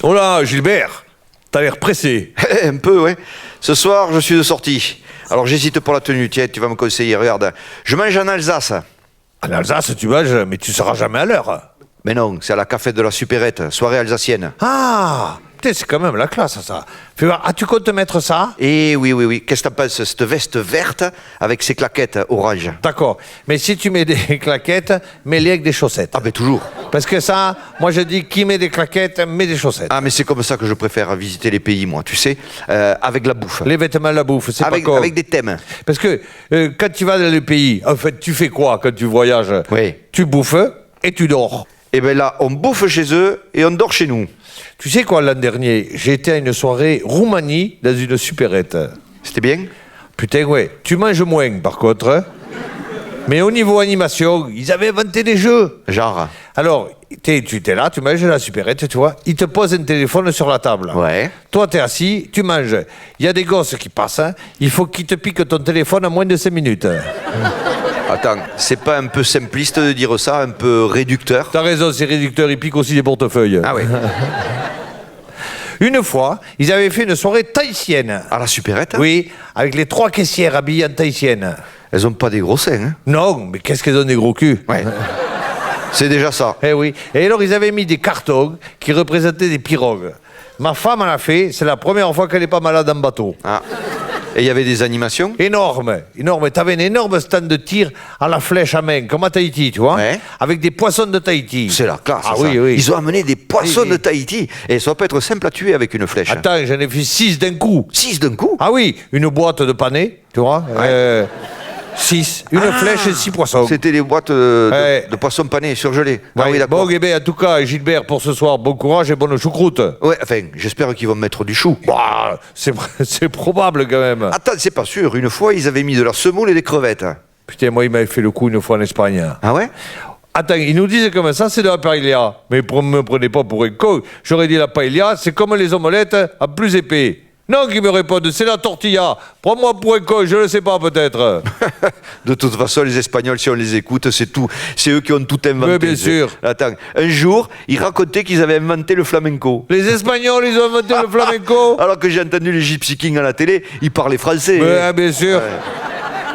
Oh là, Gilbert, t'as l'air pressé. Un peu, ouais. Ce soir, je suis de sortie. Alors j'hésite pour la tenue. Tiens, tu vas me conseiller. Regarde, je mange en Alsace. En Alsace, tu manges, mais tu seras jamais à l'heure. Mais non, c'est à la café de la Supérette, soirée alsacienne. Ah, putain, c'est quand même la classe, ça. Fais voir, tu comptes te mettre ça? Eh oui. Qu'est-ce que t'en penses, cette veste verte avec ses claquettes orange? D'accord, mais si tu mets des claquettes, mets-les avec des chaussettes. Ah ben toujours. Parce que ça, moi je dis, qui met des claquettes, met des chaussettes. Ah mais c'est comme ça que je préfère visiter les pays, moi, tu sais, avec la bouffe. Les vêtements, la bouffe, c'est pas con. Avec des thèmes. Parce que quand tu vas dans les pays, en fait, tu fais quoi quand tu voyages? Oui. Tu bouffes et tu dors. Et ben là, on bouffe chez eux et on dort chez nous. Tu sais quoi, l'an dernier, j'ai été à une soirée Roumanie dans une supérette. C'était bien? Putain, ouais. Tu manges moins, par contre. Hein. Mais au niveau animation, ils avaient inventé des jeux. Genre? Alors, tu es là, tu manges à la supérette, tu vois. Ils te posent un téléphone sur la table. Ouais. Toi, tu es assis, tu manges. Il y a des gosses qui passent. Hein. Il faut qu'ils te piquent ton téléphone en moins de 5 minutes. Attends, c'est pas un peu simpliste de dire ça, un peu réducteur? T'as raison, c'est réducteur, ils piquent aussi des portefeuilles. Ah oui. Une fois, ils avaient fait une soirée tahitienne. À la supérette? Oui, avec les 3 caissières habillées en tahitienne. Elles ont pas des gros seins, hein? Non, mais qu'est-ce qu'elles ont des gros culs? Ouais. C'est déjà ça. Eh oui. Et alors, ils avaient mis des cartons qui représentaient des pirogues. Ma femme en a fait, c'est la première fois qu'elle n'est pas malade en bateau. Ah. Et il y avait des animations? Énorme. T'avais un énorme stand de tir à la flèche à main, comme à Tahiti, tu vois? Ouais. Avec des poissons de Tahiti. C'est la classe, Ah ça. oui. Ils ont amené des poissons Oui. de Tahiti. Et ça va pas être simple à tuer avec une flèche. Attends, j'en ai fait 6 d'un coup. 6 d'un coup? Ah oui, une boîte de panais, tu vois? 6. Une flèche et 6 poissons. C'était des boîtes de poissons panés surgelés. Ah Ouais. oui, d'accord. Bon, eh bien, en tout cas, Gilbert, pour ce soir, bon courage et bonne choucroute. Ouais, enfin, j'espère qu'ils vont mettre du chou. Bah, c'est probable quand même. Attends, c'est pas sûr. Une fois, ils avaient mis de la semoule et des crevettes. Putain, moi, il m'avait fait le coup une fois en Espagne. Ah ouais? Attends, ils nous disent comme ça, c'est de la paella. Mais me prenez pas pour un con. J'aurais dit la paella, c'est comme les omelettes, à plus épais. Non, qu'ils me répondent, c'est la tortilla. Prends-moi pour un con, je le sais pas peut-être. De toute façon, les Espagnols, si on les écoute, c'est tout. C'est eux qui ont tout inventé. Oui, bien sûr. Attends, un jour, ils racontaient qu'ils avaient inventé le flamenco. Les Espagnols, ils ont inventé le flamenco. Alors que j'ai entendu les Gypsy Kings à la télé, ils parlaient français. Oui, bien sûr.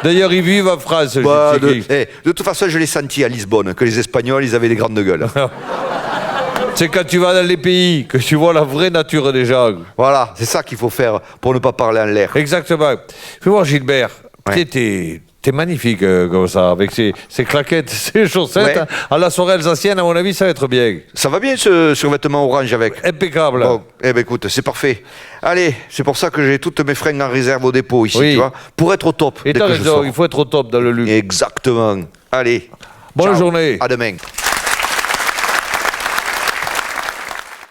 D'ailleurs, ils vivent en France. Bah, Gypsy Kings. de toute façon, je l'ai senti à Lisbonne, que les Espagnols, ils avaient des grandes gueules. C'est quand tu vas dans les pays que tu vois la vraie nature des gens. Voilà, c'est ça qu'il faut faire pour ne pas parler en l'air. Exactement. Fais voir, Gilbert. Ouais. T'es magnifique comme ça, avec ces claquettes, ces chaussettes. Ouais. À la soirée alsacienne, à mon avis, ça va être bien. Ça va bien ce vêtement orange avec? Impeccable. Bon, eh ben écoute, c'est parfait. Allez, c'est pour ça que j'ai toutes mes fringues en réserve au dépôt ici, Oui. tu vois, pour être au top. Et dès t'as que je raison, sors. il faut être au top dans le luxe. Exactement. Allez. Bonne ciao. journée. À demain.